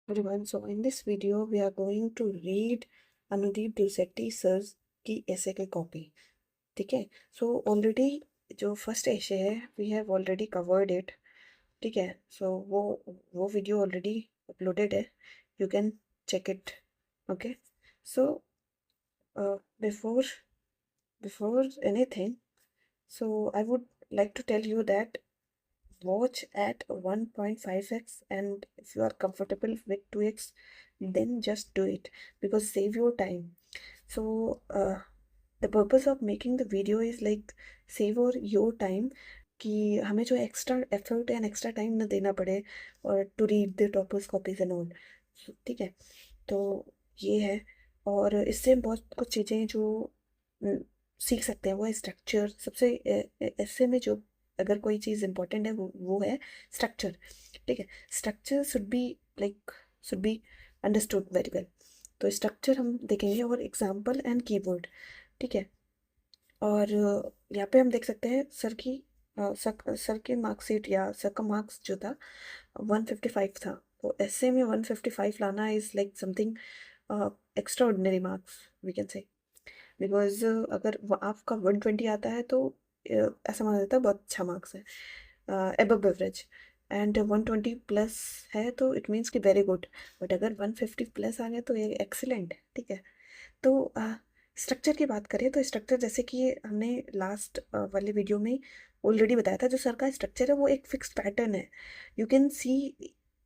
Everyone, so in this video we are going to read Anudeep Dwivedi sir की ऐसे की copy. ठीक है. सो ऑलरेडी जो फर्स्ट ऐसे है we have already covered it. ठीक है. सो वो वीडियो ऑलरेडी अपलोडेड है. You can check it. Okay. So before anything, so I would like to tell you that watch at 1.5x, and if you are comfortable with 2x, then just do it because save your time. So the purpose of making the video is like save your time, कि हमें जो extra effort and extra time ना देना पड़े और to read the toppers copies and all. ठीक है. तो ये है. और इससे बहुत कुछ चीज़ें जो सीख सकते हैं वो है स्ट्रक्चर. सबसे ऐसे में जो अगर कोई चीज़ इंपॉर्टेंट है वो है स्ट्रक्चर. ठीक है. Structure should be understood very well. तो स्ट्रक्चर हम देखेंगे और एग्जाम्पल एंड कीवर्ड. ठीक है. और यहाँ पे हम देख सकते हैं सर की मार्कशीट या सर का मार्क्स जो था 155 था. तो ऐसे में 155 लाना is like something extraordinary marks we can say. Because अगर आपका 120 आता है तो ऐसा माना जाता है बहुत अच्छा मार्क्स है, एबव एवरेज. एंड 120 प्लस है तो इट मीन्स कि वेरी गुड. बट अगर 150 प्लस आ गया तो ये एक्सीलेंट. ठीक है. तो स्ट्रक्चर की बात करें तो स्ट्रक्चर जैसे कि हमने लास्ट वाले वीडियो में ऑलरेडी बताया था, जो सर का स्ट्रक्चर है वो एक फिक्स्ड पैटर्न है. You can see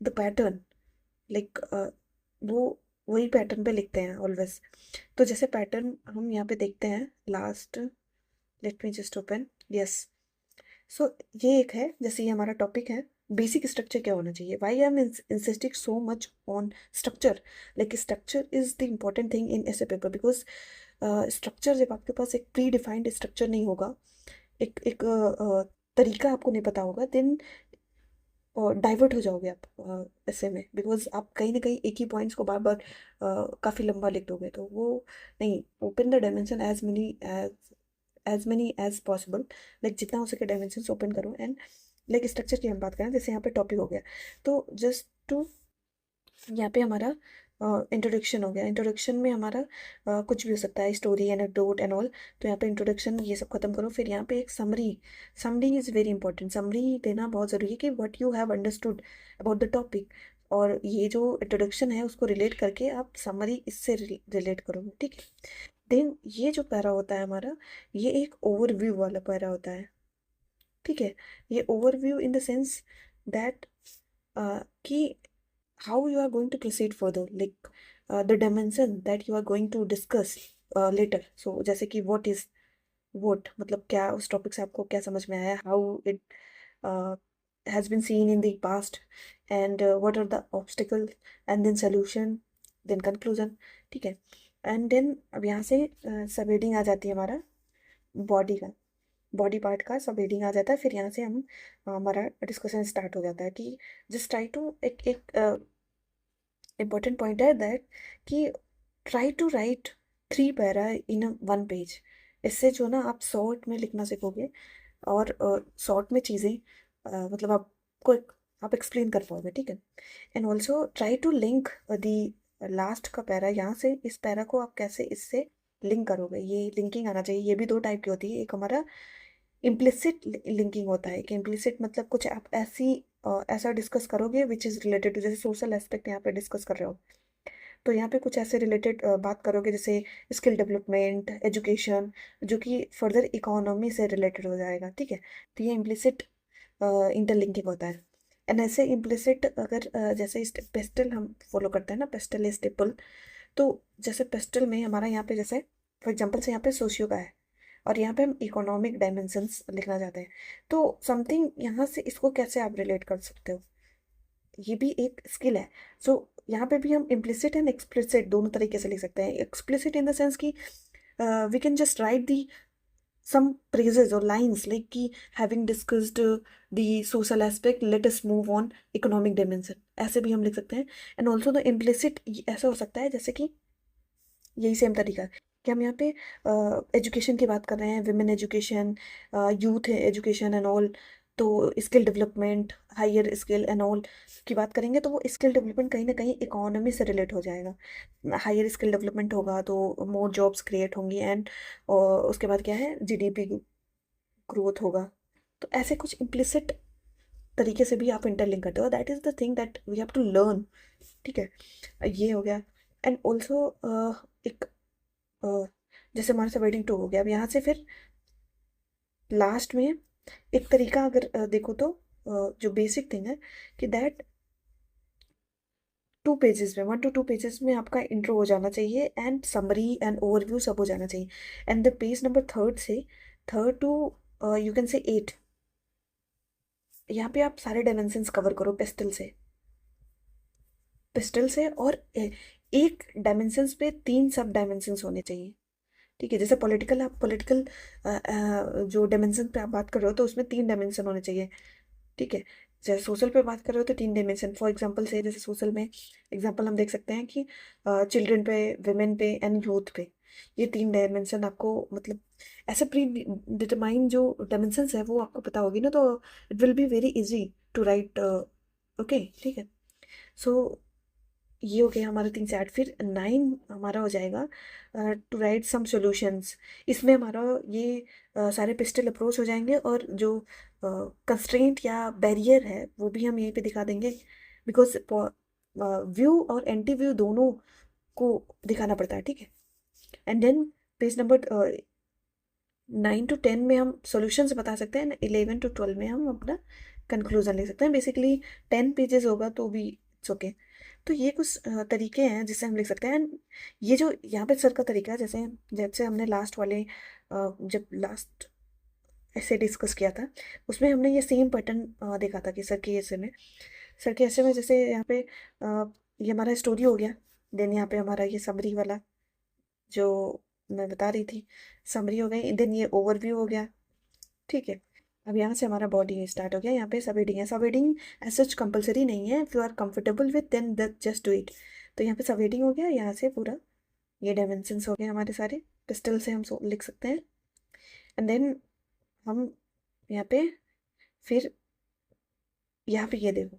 the pattern like वो वही पैटर्न पे लिखते हैं ऑलवेज. तो जैसे पैटर्न हम यहाँ पे देखते हैं last. Let me just open. Yes. So ये एक है. जैसे ये हमारा टॉपिक है बेसिक स्ट्रक्चर क्या होना चाहिए. Why I am insisting so much on structure. Like structure is the important thing in essay paper. Because structure जब आपके पास एक प्री डिफाइंड स्ट्रक्चर नहीं होगा, एक तरीका आपको नहीं पता होगा, देन डाइवर्ट हो जाओगे आप ऐसे में. बिकॉज आप कहीं ना कहीं एक ही पॉइंट्स को बार बार काफ़ी लंबा लिख दोगे तो वो नहीं. Open the dimension as many as possible. Like जितना हो सके डायमेंशन ओपन करो. एंड लाइक स्ट्रक्चर की हम बात करें जैसे यहाँ पे टॉपिक हो गया तो जस्ट टू यहाँ पे हमारा इंट्रोडक्शन हो गया. इंट्रोडक्शन में हमारा कुछ भी हो सकता है, स्टोरी एनेक्डोट एंड ऑल. तो यहाँ पे इंट्रोडक्शन ये सब खत्म करो. फिर यहाँ पे एक summary. Summary is very important. Summary देना बहुत ज़रूरी है कि what you have understood about the topic. और ये जो इंट्रोडक्शन है उसको रिलेट करके आप समरी इससे रिलेट करोगे. ठीक है. देन ये जो पैरा होता है हमारा, ये एक ओवरव्यू वाला पैरा होता है. ठीक है. ये overview in the sense that कि how you are going to proceed further, like the dimension that you are going to discuss later. So जैसे कि what is what, मतलब क्या उस टॉपिक से आपको क्या समझ में आया, how it has been seen in the past, and what are the obstacles, and then solution, then conclusion. ठीक है. एंड देन अब यहाँ से सब हेडिंग आ जाती है हमारा बॉडी पार्ट का सब हेडिंग आ जाता है. फिर यहाँ से हम हमारा डिस्कशन स्टार्ट हो जाता है कि जस्ट ट्राई टू एक इम्पोर्टेंट पॉइंट है दैट कि try to write 3 para in 1 page. इससे जो ना आप शॉर्ट में लिखना सीखोगे और शॉर्ट में चीज़ें मतलब आप एक्सप्लेन कर पाओगे. ठीक है. And also try to link the last का पैरा. यहाँ से इस पैरा को आप कैसे इससे लिंक करोगे, ये लिंकिंग आना चाहिए. ये भी 2 टाइप की होती है. एक हमारा इम्प्लिसिट लिंकिंग होता है कि इम्प्लिसिट मतलब कुछ आप ऐसा डिस्कस करोगे विच इज़ रिलेटेड टू, जैसे सोशल एस्पेक्ट यहाँ पे डिस्कस कर रहे हो तो यहाँ पे कुछ ऐसे रिलेटेड बात करोगे जैसे स्किल डेवलपमेंट, एजुकेशन, जो कि फर्दर इकोनॉमी से रिलेटेड हो जाएगा. ठीक है. तो ये इम्प्लिसिट इंटरलिंकिंग होता है. एंड ऐसे इम्प्लिसिट अगर जैसे पेस्टल हम फॉलो करते हैं ना, पेस्टल स्टेपल. तो जैसे पेस्टल में हमारा यहाँ पे जैसे फॉर एग्जाम्पल से यहाँ पे सोशियो का है और यहाँ पे हम इकोनॉमिक डायमेंशंस लिखना चाहते हैं. तो समथिंग यहाँ से इसको कैसे आप रिलेट कर सकते हो, ये भी एक स्किल है. सो यहाँ पे भी हम इम्प्लिसिट एंड एक्सप्लिसिट दोनों तरीके से लिख सकते हैं. एक्सप्लिसिट इन द सेंस कि we can just write the some phrases or lines like कि having discussed the social aspect, let us move on economic dimension. ऐसे भी हम लिख सकते हैं. एंड ऑल्सो द इम्प्लिसिट ऐसा हो सकता है जैसे कि यही सेम तरीका है कि हम यहाँ पे एजुकेशन की बात कर रहे हैं, women education, youth education and all. तो skill development, higher skill and all की बात करेंगे तो वो स्किल डेवलपमेंट कहीं ना कहीं इकोनॉमी से रिलेट हो जाएगा। हायर स्किल डेवलपमेंट होगा तो मोर जॉब्स क्रिएट होंगी एंड उसके बाद क्या है, जीडीपी ग्रोथ होगा। तो ऐसे कुछ इम्प्लिसिट तरीके से भी आप इंटरलिंक करते हो, that is the thing that we have to learn. ठीक है, ये हो गया। एंड ऑल्सो एक जैसे हमारे से वेडिंग टू हो गया, अब यहाँ से फिर लास्ट में एक तरीका अगर देखो तो जो बेसिक थिंग है कि दैट 2 पेजेस में, 1 to 2 पेजेस में आपका इंट्रो हो जाना चाहिए एंड समरी एंड ओवरव्यू सब हो जाना चाहिए। And the page number third से third to you can say 8, यहाँ पे आप सारे डायमेंशंस कवर करो पिस्टल से और एक डायमेंशंस पे 3 सब डायमेंशंस होने चाहिए। ठीक है, जैसे पॉलिटिकल, आप पॉलिटिकल जो डायमेंशन पे आप बात कर रहे हो तो उसमें 3 डायमेंशन होने चाहिए। ठीक है, जैसे सोशल पे बात कर रहे हो तो 3 डायमेंशन, फॉर एग्जांपल से जैसे सोशल में एग्जांपल हम देख सकते हैं कि चिल्ड्रन पे, विमेन पे एंड यूथ पे, ये 3 डायमेंशन आपको मतलब ऐसे प्री डिटरमाइन जो डायमेंशंस है वो आपको पता होगी ना, तो it will be very easy to write. Okay, ठीक है। सो ये हो गया हमारा 3 से 8, फिर 9 हमारा हो जाएगा टू राइट सम सॉल्यूशंस। इसमें हमारा ये सारे पिस्टल अप्रोच हो जाएंगे और जो कंस्ट्रेंट या बैरियर है वो भी हम यहीं पे दिखा देंगे, बिकॉज व्यू और एंटी व्यू दोनों को दिखाना पड़ता है। ठीक है, and then page number 9 to 10 में हम सॉल्यूशंस बता सकते हैं, 11 to 12 में हम अपना कंक्लूजन ले सकते हैं। बेसिकली 10 पेजेस होगा तो भी इट्स ओके। तो ये कुछ तरीके हैं जिससे हम लिख सकते हैं। And ये जो यहाँ पे सर का तरीका है, जैसे जैसे हमने लास्ट वाले जब लास्ट ऐसे डिस्कस किया था उसमें हमने ये सेम पैटर्न देखा था कि सर के ऐसे में जैसे यहाँ पे ये हमारा स्टोरी हो गया, देन यहाँ पे हमारा ये समरी वाला जो मैं बता रही थी, समरी हो गई, देन ये ओवरव्यू हो गया। ठीक है, अब यहाँ से हमारा बॉडी स्टार्ट हो गया। यहाँ पे सब हेडिंग है, सब हेडिंग एज सच कंपलसरी नहीं है, if you are comfortable with then just do it. तो यहाँ पे सब हेडिंग हो गया, यहाँ से पूरा ये डायमेंशंस हो गए हमारे सारे, पिस्टल से हम लिख सकते हैं। एंड देन हम यहाँ पे फिर यहाँ पे ये देखो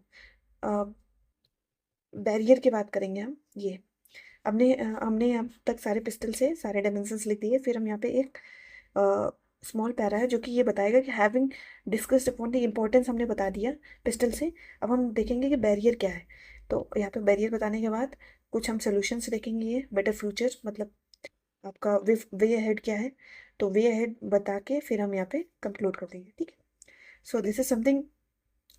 बैरियर की बात करेंगे हम। ये हमने अब तक सारे पिस्टल से सारे डायमेंशंस लिख दिए, फिर हम यहाँ पे एक स्मॉल पैरा है जो कि ये बताएगा कि having discussed upon the importance हमने बता दिया पिस्टल से। अब हम देखेंगे कि बैरियर क्या है। तो यहाँ पे बैरियर बताने के बाद कुछ हम सोल्यूशंस देखेंगे, ये बेटर फ्यूचर मतलब आपका वे अहेड क्या है, तो वे अहेड बता के फिर हम यहाँ पे कंक्लूड कर देंगे। ठीक है, so this is something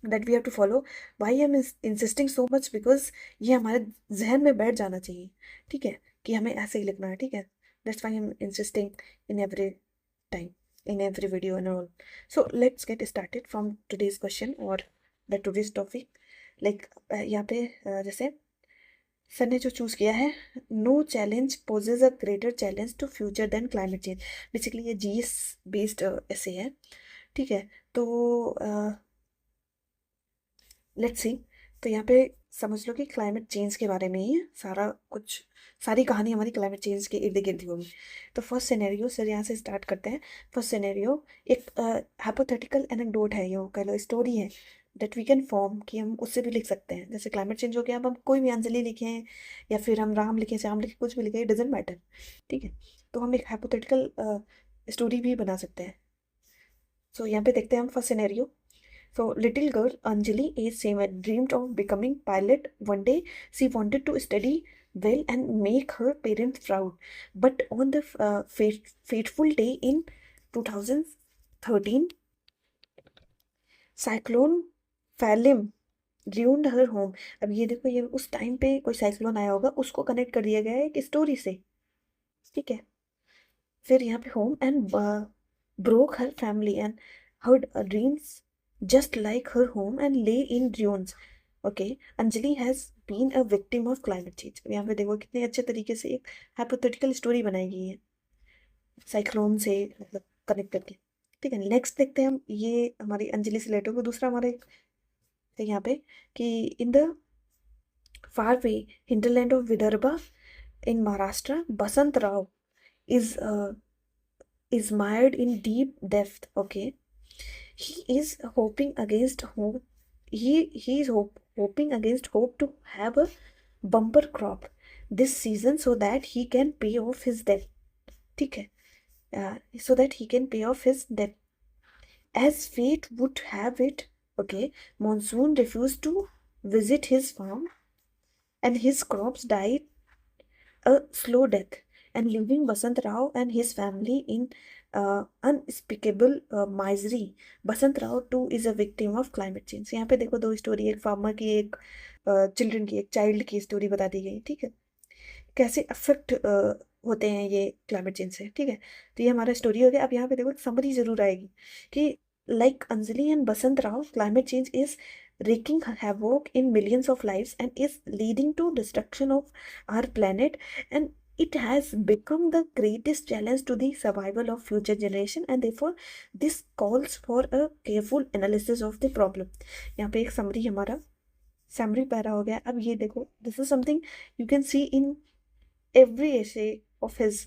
that we have to follow. Why I am insisting so much, because ये हमारे जहन में बैठ जाना चाहिए। ठीक है, कि हमें ऐसे ही लिखना है। ठीक है, that's why I am insisting in every time in every video and all. So let's get started from today's question or the today's topic. Like यहाँ पे जैसे सर ने जो चूज किया है, no challenge poses a greater challenge to future than climate change. Basically ये GS based essay है। ठीक है, तो लेट्स सी। तो यहाँ पे समझ लो कि क्लाइमेट चेंज के बारे में ही सारा कुछ, सारी कहानी हमारी क्लाइमेट चेंज के इर्द गिर्द ही होगी। तो फर्स्ट सिनेरियो सर यहाँ से स्टार्ट करते हैं। फर्स्ट सिनेरियो एक हाइपोथेटिकल एनेक्डोट है, यो कह लो स्टोरी है दैट वी कैन फॉर्म, कि हम उससे भी लिख सकते हैं। जैसे क्लाइमेट चेंज हो गया, अब हम कोई भी अंजलि लिखें या फिर हम राम लिखें, श्याम लिखें, कुछ भी लिखें, इट डजेंट मैटर। ठीक है, तो हम एक हाइपोथेटिकल स्टोरी भी बना सकते हैं। सो यहाँ पे देखते हैं हम first scenario. So, little girl Anjali, age 7, dreamed of becoming pilot. One day, she wanted to study well and make her parents proud. But on the fateful day in 2013, cyclone Phalim ruined her home. अब ये देखो, ये उस time पे कोई cyclone आया होगा, उसको कनेक्ट कर दिया गया है एक स्टोरी से। ठीक है, फिर यहाँ पे home and broke her family and her dreams just like her home and lay in ruins. Okay, Anjali has been a victim of climate change. यहाँ पे देखो कितने अच्छे तरीके से एक हाइपोथेटिकल स्टोरी बनाई गई है साइक्लोन से मतलब कनेक्ट करके। ठीक है, नेक्स्ट देखते हैं हम, ये हमारी अंजलि से लेटर को दूसरा हमारे है यहाँ पे कि in the far way hinterland of Vidarbha in Maharashtra, Basant Rao is mired in deep depth. Okay, he is hoping against hope. He is hoping against hope to have a bumper crop this season so that he can pay off his debt. ठीक है, so that he can pay off his debt. As fate would have it, okay, Monsoon refused to visit his farm and his crops died a slow death, and leaving Basant Rao and his family in unspeakable misery. Basant Rao too is a victim of climate change. यहाँ पे देखो दो story, एक farmer की, एक children की, एक child की स्टोरी बता दी गई, ठीक है, कैसे अफेक्ट होते हैं ये क्लाइमेट चेंज से, ठीक है। तो ये हमारा स्टोरी हो गया। अब यहाँ पे देखो समरी जरूर आएगी कि like Anjali and Basant Rao, climate change is wreaking havoc in millions of lives and is leading to destruction of our planet, and it has become the greatest challenge to the survival of future generation, and therefore this calls for a careful analysis of the problem। यहाँ पे एक summary, हमारा summary para हो गया। अब ये देखो, this is something you can C in every essay of his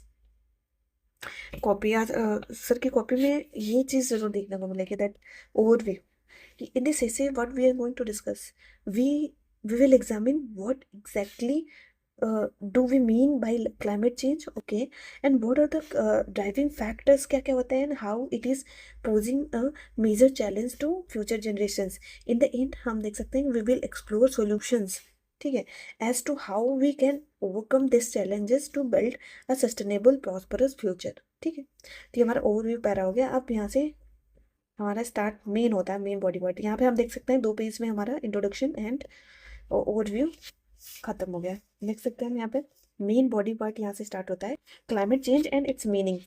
copy. आज सर की कॉपी में ये चीज़ जरूर देखने को मिलेगी, that overview. In this essay, what we are going to discuss, we we will examine what exactly do we mean by climate change, okay, and what are the driving factors, क्या क्या होता है, and how it is posing a major challenge to future generations। In the end हम देख सकते हैं we will explore solutions, ठीक है, as to how we can overcome these challenges to build a sustainable prosperous future, ठीक है। तो ये हमारा ओवरव्यू पैरा हो गया। अब यहाँ से हमारा स्टार्ट मेन होता है, मेन बॉडी पार्ट। यहाँ पे हम देख सकते हैं 2 पेज में हमारा इंट्रोडक्शन एंड ओवरव्यू खत्म हो गया। देख सकते हैं हम यहाँ पे मेन बॉडी पार्ट यहाँ से स्टार्ट होता है, climate change and it's meaning.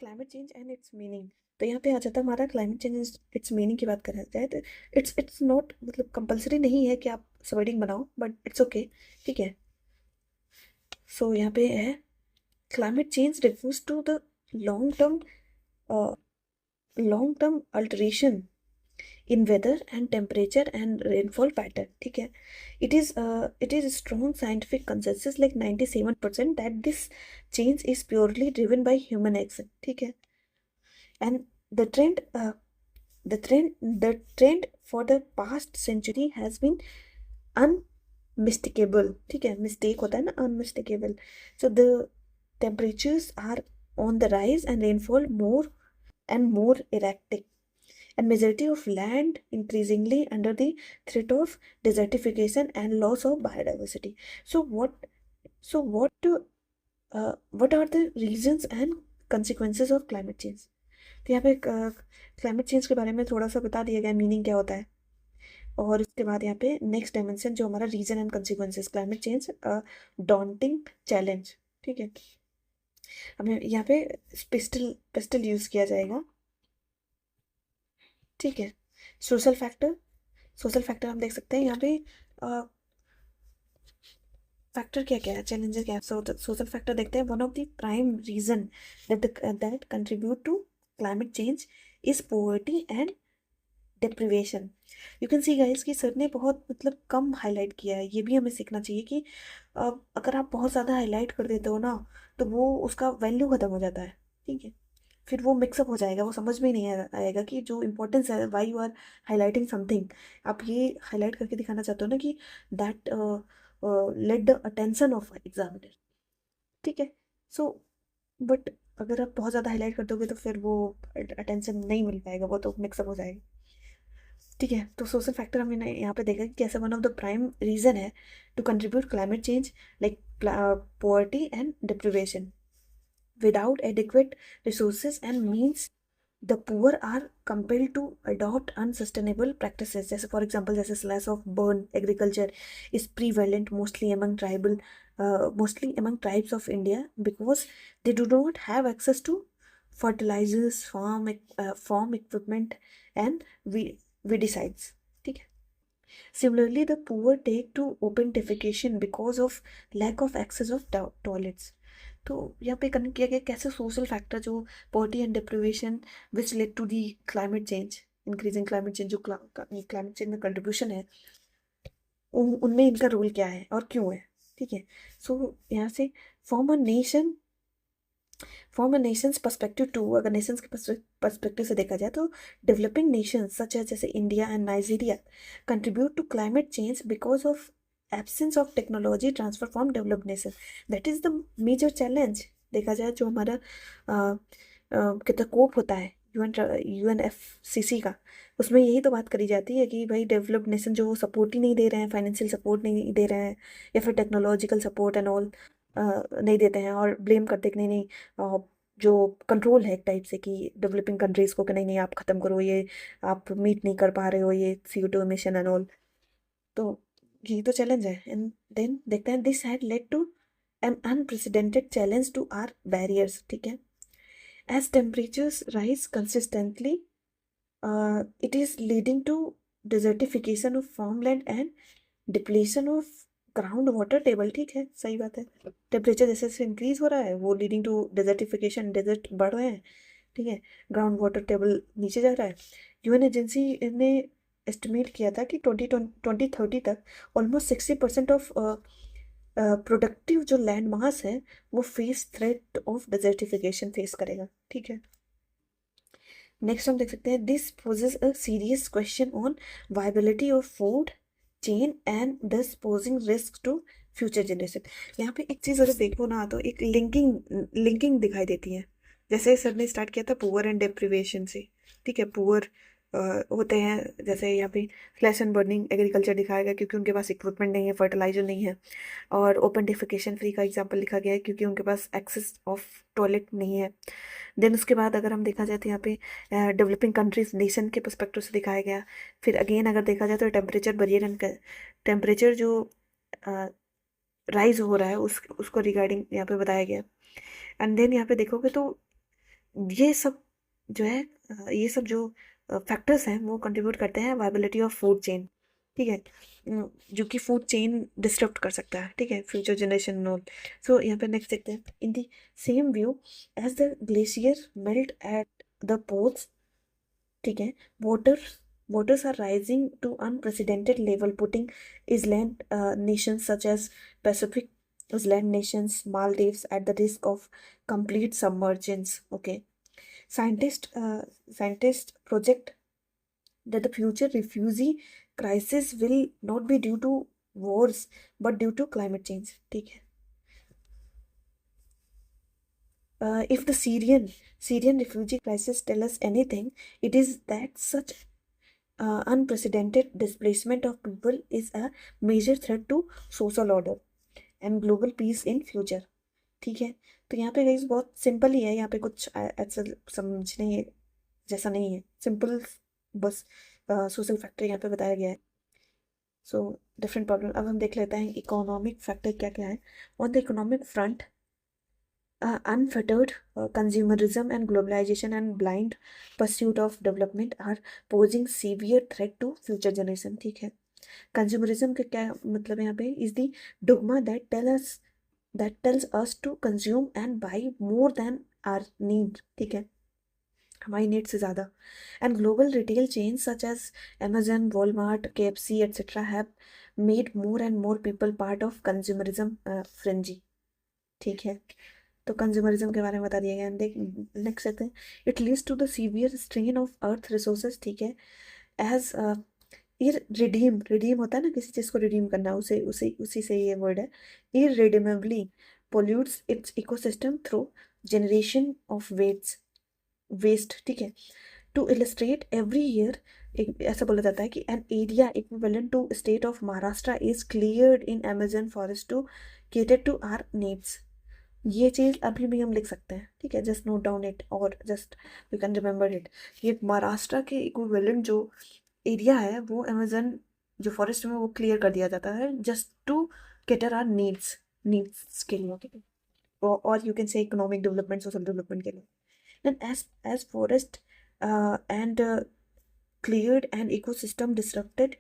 Climate change and it's meaning, तो यहाँ पे आ जाता है हमारा क्लाइमेट चेंज इट्स मीनिंग की बात करें जाए तो इट्स नॉट, मतलब कंपलसरी नहीं है कि आप सबडिंग बनाओ, बट इट्स ओके, ठीक है। सो यहाँ पे है climate change refers to the long term alteration in weather and temperature and rainfall pattern, ठीक है। it is a strong scientific consensus like 97% that this change is purely driven by human action, ठीक है। and the trend uh, the trend for the past century has been unmistakable, ठीक है, mistake होता है ना, unmistakable। so the temperatures are on the rise and rainfall more and more erratic, and majority of land increasingly under the threat of desertification and loss of biodiversity। so what are the reasons and consequences of climate change। तो यहाँ पे climate change के बारे में थोड़ा सा बता दिया गया, मीनिंग क्या होता है। और उसके बाद यहाँ पे नेक्स्ट डायमेंशन जो हमारा reason and consequences, climate change daunting challenge, ठीक है। हमें यहाँ पे पिस्टल पिस्टल यूज किया जाएगा, ठीक है। सोशल फैक्टर हम देख सकते हैं यहाँ पे फैक्टर क्या क्या है, चैलेंजेस क्या है। सोशल फैक्टर देखते हैं। One of the prime reason that contribute to climate change is poverty and deprivation. You can see guys कि सर ने बहुत मतलब कम हाईलाइट किया है। ये भी हमें सीखना चाहिए कि अगर आप बहुत ज़्यादा हाईलाइट कर देते हो ना, तो वो उसका वैल्यू ख़त्म हो जाता है, ठीक है। फिर वो मिक्सअप हो जाएगा, वो समझ में ही नहीं आएगा कि जो इम्पोर्टेंस है, why you are highlighting something. आप ये हाईलाइट करके दिखाना चाहते हो ना कि that let the attention of examiner, ठीक है। सो बट अगर आप बहुत ज़्यादा हाईलाइट कर दोगे तो फिर वो अटेंशन नहीं मिल पाएगा, वो तो मिक्सअप हो जाएगा, ठीक है। तो सोशल फैक्टर हमने यहाँ पे देखा कि कैसे one of the prime reason है to contribute climate change like poverty and deprivation. Without adequate resources and means, the poor are compelled to adopt unsustainable practices। जैसे for example, जैसे slash of burn agriculture is prevalent mostly among tribes of India because they do not have access to fertilizers, farm equipment and weedicides, ठीक है। Similarly, the poor take to open defecation because of lack of access of toilets। तो यहाँ पे connect किया गया कैसे social factor जो poverty and deprivation which led to the climate change, increasing climate change, जो क्लाइमेट चेंज में contribution है, उनमें इनका रोल क्या है और क्यों है, ठीक है। सो यहाँ से form a nation from a nation's perspective to, अगर नेशंस के पर्सपेक्टिव से देखा जाए तो डेवलपिंग नेशंस सच एज जैसे India and Nigeria contribute to climate change because of absence of technology transfer from developed nation. That is the major challenge. देखा जाए जो हमारा कितना कोप होता है यूएनएफसीसी का, उसमें यही तो बात करी जाती है कि भाई डेवलप्ड नेशन जो सपोर्ट ही नहीं दे रहे हैं, फाइनेंशियल सपोर्ट नहीं दे रहे हैं, या फिर टेक्नोलॉजिकल सपोर्ट एंड ऑल नहीं देते हैं, और ब्लेम करते कि नहीं नहीं जो कंट्रोल है एक टाइप से कि डेवलपिंग कंट्रीज को कि नहीं नहीं आप ख़त्म करो ये, आप मीट नहीं कर पा रहे हो ये CO2 एमिशन एंड ऑल। तो यही तो चैलेंज है। एंड देन देखते हैं this had led to an unprecedented challenge to our barriers. ठीक है, as temperatures rise consistently it is leading to desertification of farmland and depletion of ground water table. ठीक है, सही बात है। टेम्परेचर जैसे जैसे इंक्रीज हो रहा है वो लीडिंग टू डेजर्टिफिकेशन, डेजर्ट बढ़ रहे हैं। ठीक है, ग्राउंड वाटर टेबल नीचे जा रहा है। यूएन एजेंसी ने एस्टिमेट किया था कि 2030 तक ऑलमोस्ट 60% ऑफ प्रोडक्टिव जो लैंड मास है वो face threat of desertification face करेगा। ठीक है, नेक्स्ट हम देख सकते हैं this poses a serious question on viability of food chain and thus posing risk to future generation. यहाँ पे एक चीज़ अगर देखो ना तो एक लिंकिंग लिंकिंग दिखाई देती है। जैसे सर ने स्टार्ट किया था पुअर एंड डेप्रिवेशन से। ठीक है, पुअर होते हैं जैसे यहाँ पे स्लैश एंड बर्निंग एग्रीकल्चर दिखाया गया क्योंकि उनके पास इक्विपमेंट नहीं है, फर्टिलाइजर नहीं है। और ओपन डिफिकेशन फ्री का एग्जाम्पल लिखा गया है क्योंकि उनके पास एक्सेस ऑफ टॉयलेट नहीं है। देन उसके बाद अगर हम देखा जाए तो यहाँ पे डेवलपिंग कंट्रीज नेशन के पर्सपेक्टिव से दिखाया गया। फिर अगेन अगर देखा जाए तो टेम्परेचर बैरियर एंड टेम्परेचर जो राइज हो रहा है उसको रिगार्डिंग यहाँ पे बताया गया। एंड देन यहाँ पे देखोगे तो ये सब जो है ये सब जो फैक्टर्स हैं वो कंट्रीब्यूट करते हैं वायबिलिटी ऑफ फूड चेन। ठीक है, जो कि फूड चेन डिस्टर्ब कर सकता है। ठीक है, फ्यूचर जनरेशन नो। सो यहाँ पे नेक्स्ट देखते हैं in the same view as the glacier melt at the poles. ठीक है, water waters are rising to unprecedented level, putting island nations such as Pacific island nations, Maldives at the risk of complete submergence. Okay, scientists project that the future refugee crisis will not be due to wars but due to climate change. ठीक है, if the Syrian refugee crisis tell us anything, it is that such unprecedented displacement of people is a major threat to social order and global peace in future. ठीक है, तो यहाँ पे guys बहुत simple ही है, यहाँ पे कुछ ऐसा समझने जैसा नहीं है, सिंपल बस सोशल फैक्टर यहाँ पे बताया गया है। So different problem. अब हम देख लेते हैं इकोनॉमिक फैक्टर क्या क्या है। On the economic front unfettered consumerism and globalization and blind pursuit of development are posing severe threat to future generation। ठीक है, कंज्यूमरिज्म का क्या मतलब है यहाँ पे is the dogma that tells us to consume and buy more than our need. ठीक है, हमारी नीड से ज़्यादा। And global retail chain such as Amazon, Walmart, KFC etc. have made more and more people part of consumerism frenzy। ठीक है, तो consumerism के बारे में बता दिया गया। देख नेक्स्ट कहते हैं it leads to the severe strain of earth resources. ठीक है, एज रिडीम होता है ना, किसी चीज़ को रिडीम करना, उसे उसी उसी से ये वर्ड है। Irredeemably pollutes its ecosystem through generation of waste. ठीक है, टू इलस्ट्रेट एवरी ईयर एक ऐसा बोला जाता है कि an area equivalent to state of Maharashtra is cleared in Amazon forest to cater to our needs. ये चीज़ अभी भी हम लिख सकते हैं। ठीक है, जस्ट नोट डाउन इट और just you can remember it. ये महाराष्ट्र के इक्विवेलेंट जो एरिया है वो अमेजन जो फॉरेस्ट में वो क्लियर कर दिया जाता है just to cater our needs के लिए। ठीक है, और you can say economic development, social development के लिए। Then as forest and cleared and ecosystem disrupted,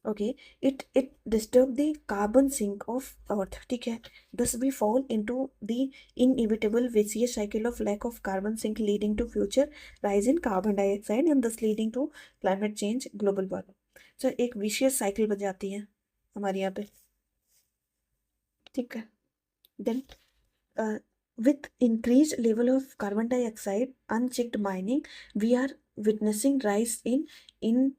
okay, it disturb the carbon sink of earth। ठीक है, thus we fall into the inevitable vicious cycle of lack of carbon sink leading to future rise in carbon dioxide and thus leading to climate change, global warming। so एक vicious cycle बन जाती है हमारे यहाँ पे। ठीक है, then With increased level of carbon dioxide, unchecked mining, we are witnessing rise in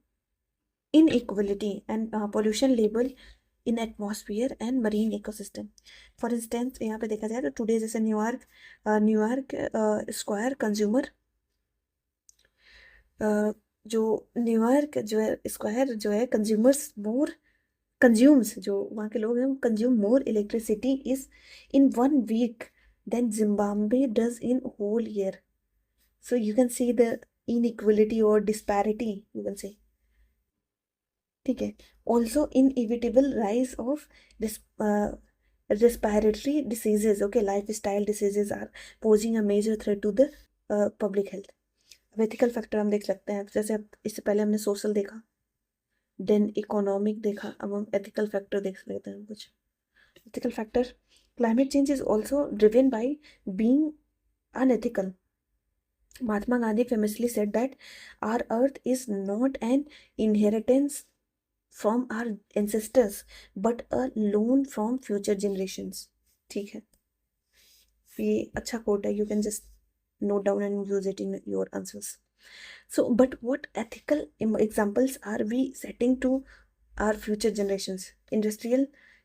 inequality and pollution level in atmosphere and marine ecosystem. For instance, यहाँ पे देखा जाए तो टुडे जैसे न्यूयॉर्क स्क्वायर कंज्यूमर जो न्यूयॉर्क जो है स्क्वायर जो है कंज्यूमर्स मोर कंज्यूम्स जो वहाँ के लोग हैं consume more electricity is in 1 week than Zimbabwe does in whole year. So you can see the inequality or disparity, you can say. ठीक है. Also inevitable rise of this respiratory diseases. Okay, lifestyle diseases are posing a major threat to the public health. Ethical factor हम देख सकते हैं, जैसे अब इससे पहले हमने सोशल देखा, देन इकोनॉमिक देखा, अब हम एथिकल फैक्टर देख लेते हैं कुछ. Ethical factor, climate change is also driven by being unethical. Mahatma Gandhi famously said that our earth is not an inheritance from our ancestors but a loan from future generations. ठीक है, ये अच्छा coat है, you can just note down and use it in your answers. So but what ethical examples are we setting to our future generations?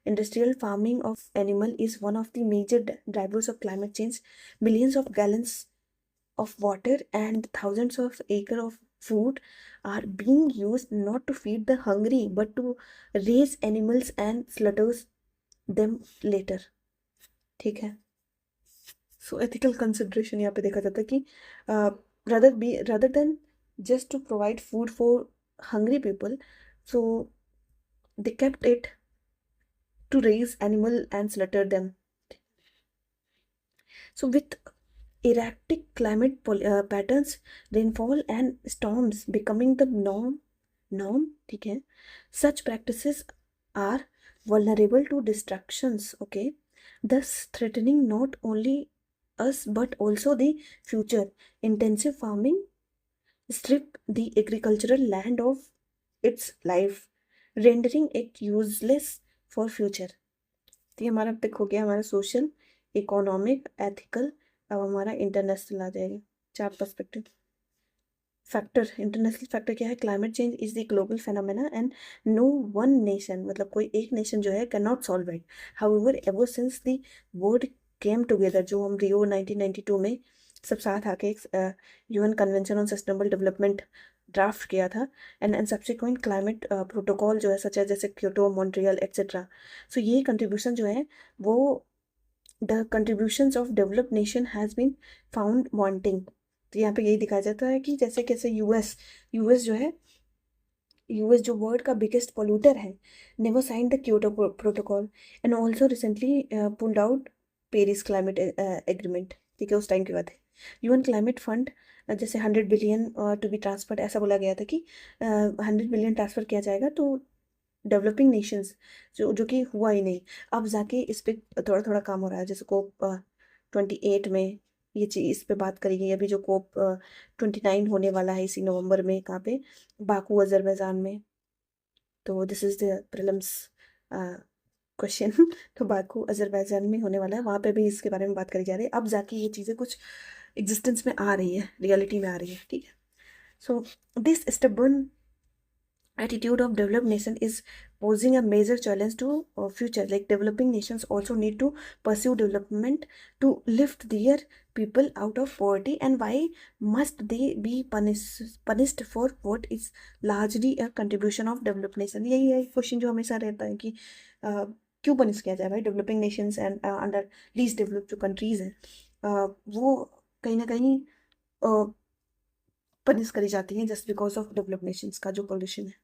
Industrial farming of animal is one of the major drivers of climate change. Millions of gallons of water and thousands of acres of food are being used not to feed the hungry but to raise animals and slaughter them later. ठीक है. सो ethical consideration यहाँ पे देखा जाता है कि rather than just to provide food for hungry people, so they kept it to raise animal and slaughter them. So with erratic climate patterns, rainfall and storms becoming the norm, ठीक है, such practices are vulnerable to destructions, okay, thus threatening not only us but also the future. Intensive farming strip the agricultural land of its life, rendering it useless for future. तो ये हमारा तक हो गया हमारा social, economic, ethical. अब हमारा international आ जाएगा. 4 पर्सपेक्टिव. फैक्टर, इंटरनेशनल फैक्टर क्या है? Climate change is the global phenomena and no one nation, मतलब कोई एक नेशन जो है can not solve it. However ever since the world came together, जो हम रियो 1992 में सब साथ आके UN convention on sustainable development draft किया था, एंड सब्सिक्वेंट क्लाइमेट प्रोटोकॉल जो है सच है जैसे क्योटो, मॉन्ट्रियल एक्सेट्रा. सो ये कंट्रीब्यूशन जो है वो the contributions of developed nation has been found wanting. तो यहाँ पे यही दिखाया जाता है कि जैसे कैसे यूएस जो है, यूएस जो वर्ल्ड का बिगेस्ट पोल्यूटर है, never sign the Kyoto protocol and also recently pulled out Paris climate agreement. ठीक है, उस टाइम की बात है. यूएन क्लाइमेट फंड जैसे 100 बिलियन टू बी ट्रांसफर्ड, ऐसा बोला गया था कि 100 बिलियन ट्रांसफ़र किया जाएगा तो डेवलपिंग नेशंस, जो कि हुआ ही नहीं. अब जाके इस पे थोड़ा थोड़ा काम हो रहा है. जैसे कोप 28 में ये चीज़ इस पे बात करी गई. अभी जो कोप 29 होने वाला है इसी नवंबर में, कहाँ पे? बाकू अजरबैजान में. तो this is the prelims question. तो बाकू अजरबैजान में होने वाला है, वहाँ पे भी इसके बारे में बात करी जा रही है. अब जाके ये चीज़ें कुछ एग्जिस्टेंस में आ रही है, रियलिटी में आ रही है. ठीक है. So this stubborn attitude of developed nation is posing a major challenge to future. Like developing nations also need to pursue development to lift their people out of poverty, and why must they be punished for what is largely a contribution of developed nation? यही है question जो हमेशा रहता है कि क्यों punish किया जाए भाई developing Nations and under least developed जो कंट्रीज हैं वो कहीं ना कहीं पनिश करी जाती हैं just because of developed Nations का जो पोल्यूशन है.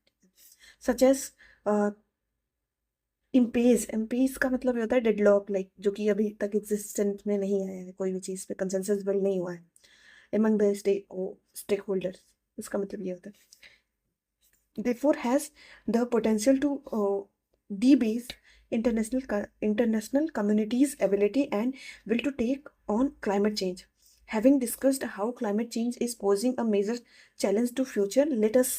सच एज इम्पेज का मतलब ये होता है डेडलॉक, लाइक जो कि अभी तक एग्जिस्टेंस में नहीं आया है, कोई भी चीज़ पे कंसेंसस बिल्ड नहीं हुआ है एमंग द स्टेक होल्डर्स. इसका मतलब ये होता है therefore has the potential to debase international community's ability and will to take on climate change. Having discussed how climate change is posing a major challenge to future, let us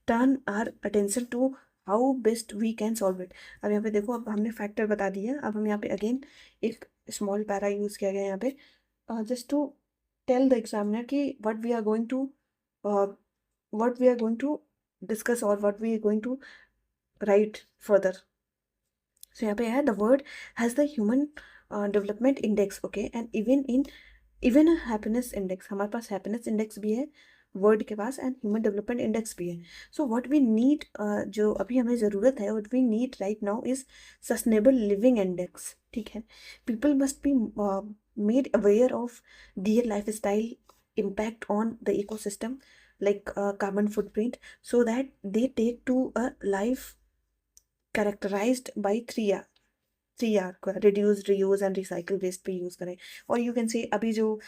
turn our attention to how best we can solve it. अब यहाँ पे देखो, अब हमने factor बता दिया. अब हम यहाँ पे अगेन एक स्मॉल पैरा यूज़ किया गया यहाँ पे just to tell the examiner कि what we are going to discuss or what we are going to write further. So यहाँ पे है the word has the human development index, okay, and even a happiness index. हमारे पास happiness index भी है word के पास and human development index भी है. So what we need, जो अभी हमें ज़रूरत है, what we need right now is sustainable living index. ठीक है. People must be made aware of their lifestyle impact on the ecosystem like carbon footprint so that they take to a life characterized by 3R को reduce, reuse and recycle waste पे use करें. और you can से अभी जो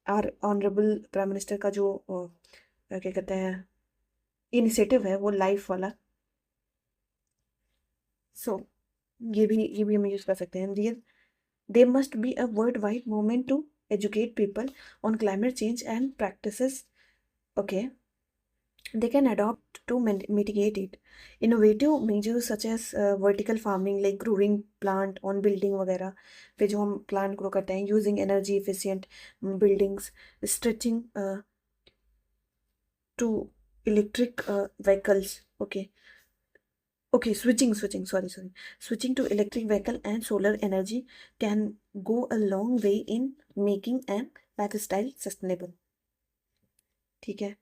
are honourable prime minister का जो क्या कहते हैं इनिशिएटिव है वो लाइफ वाला. सो ये भी हम यूज़ कर सकते हैं. They must be a world wide movement to educate people on climate change and practices, okay, they can adopt to mitigate it. Innovative measures such as vertical farming like growing plant on building वगैरह पे जो हम plant grow करते हैं, using energy efficient buildings, stretching to electric vehicles, okay, switching to electric vehicle and solar energy can go a long way in making an lifestyle sustainable. ठीक है.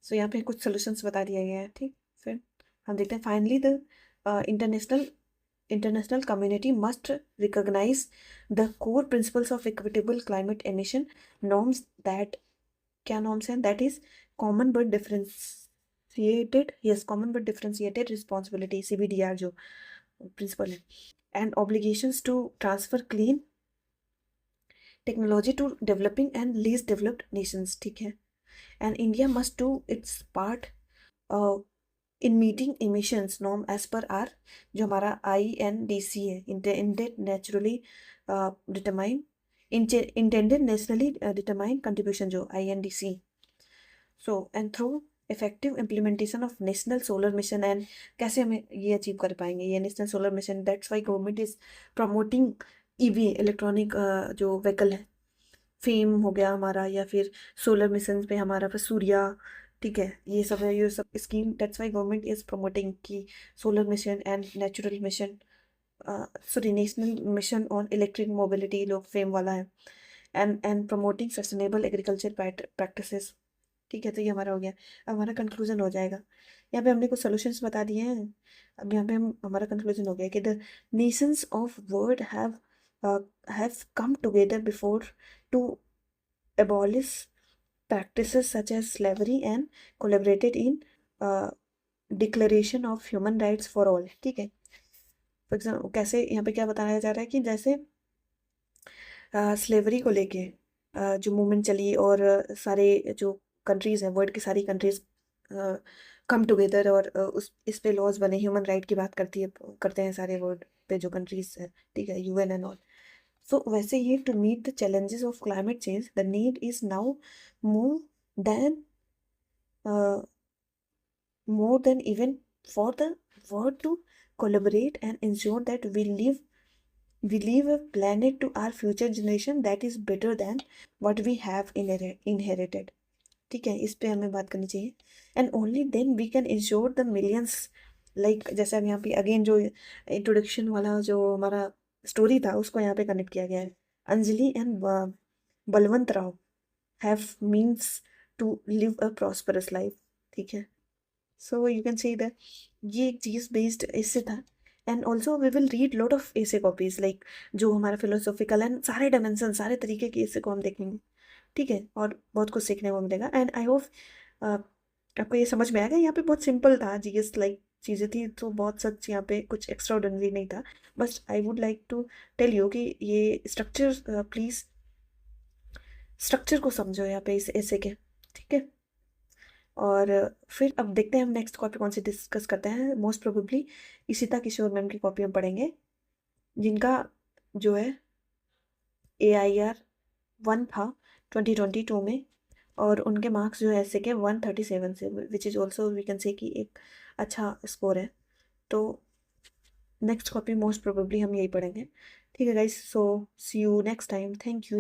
So यहाँ पे कुछ सोल्यूशंस बता दिया गया है. ठीक. फिर हम देखते हैं finally the international community must recognise the core principles of equitable climate emission norms. That क्या नॉर्म्स हैं? That is common but differentiated responsibility, CBDR जो प्रिंसिपल है, and obligations to transfer clean technology to developing and least developed nations. ठीक है. And India must do its part in meeting emissions norm as per our जो हमारा INDC है, intended nationally determined contribution जो INDC. So and through effective implementation of national solar mission, and कैसे हमें ये achieve कर पाएंगे ये national solar mission? That's why government is promoting EV electronic जो व्हीकल है, फेम हो गया हमारा, या फिर सोलर मिशन पे हमारा फिर सूर्या. ठीक है. ये सब है, ये सब scheme. That's why government is promoting की solar mission and natural mission, sorry national mission on electric mobility लोग फेम वाला है, and promoting sustainable agriculture practices. ठीक है. तो ये हमारा हो गया. अब हमारा कंक्लूजन हो जाएगा. यहाँ पे हमने कुछ सोल्यूशंस बता दिए हैं. अब यहाँ पे हमारा कंक्लूजन हो गया कि the Nations of world have come together before to abolish practices such as slavery and collaborated in declaration of human rights for all. ठीक है. फॉर एग्जाम्पल कैसे यहाँ पे क्या बताया जा रहा है कि जैसे स्लेवरी को लेके जो मूवमेंट चली और सारे जो कंट्रीज़ हैं, वर्ल्ड की सारी कंट्रीज़ कम टुगेदर और इस पे लॉज बने, ह्यूमन राइट की बात करते हैं सारे वर्ल्ड पे जो कंट्रीज है. ठीक है. UN and all. सो वैसे ही to meet the challenges of climate change the need is now more than even for the world to collaborate and ensure that we leave a planet to our future generation that is better than what we have inherited. ठीक है. इस पे हमें बात करनी चाहिए. And only then we can ensure the millions, like जैसे अब यहाँ पे अगेन जो इंट्रोडक्शन वाला जो हमारा स्टोरी था उसको यहाँ पे कनेक्ट किया गया है. Anjali and Balwant Rao have means to live a prosperous life. ठीक है. So you can say that ये एक चीज़ बेस्ड इससे था. And also we will read lot of ऐसे कॉपीज लाइक जो हमारा फिलोसॉफिकल एंड सारे डायमेंशन सारे तरीके के ऐसे को हम देखेंगे. ठीक है. और बहुत कुछ सीखने को मिलेगा. एंड आई होप आपको ये समझ में आएगा. यहाँ पे बहुत सिंपल था GS लाइक चीज़ें थी, तो बहुत सच यहाँ पे कुछ एक्स्ट्रा ऑर्डिनरी नहीं था. बस I would like to tell you कि ये स्ट्रक्चर प्लीज़ स्ट्रक्चर को समझो यहाँ पे इस ऐसे के. ठीक है. और फिर अब देखते हैं हम नेक्स्ट कॉपी कौन सी डिस्कस करते हैं. मोस्ट प्रोबेबली इशिता किशोर मैम की कॉपी हम पढ़ेंगे, जिनका जो है AIR 1 था 2022 में, और उनके मार्क्स जो है ऐसे के 137 से, which is also we can say कि एक अच्छा स्कोर है. तो नेक्स्ट कॉपी मोस्ट प्रोबेबली हम यही पढ़ेंगे. ठीक है guys, so see you next time, thank you.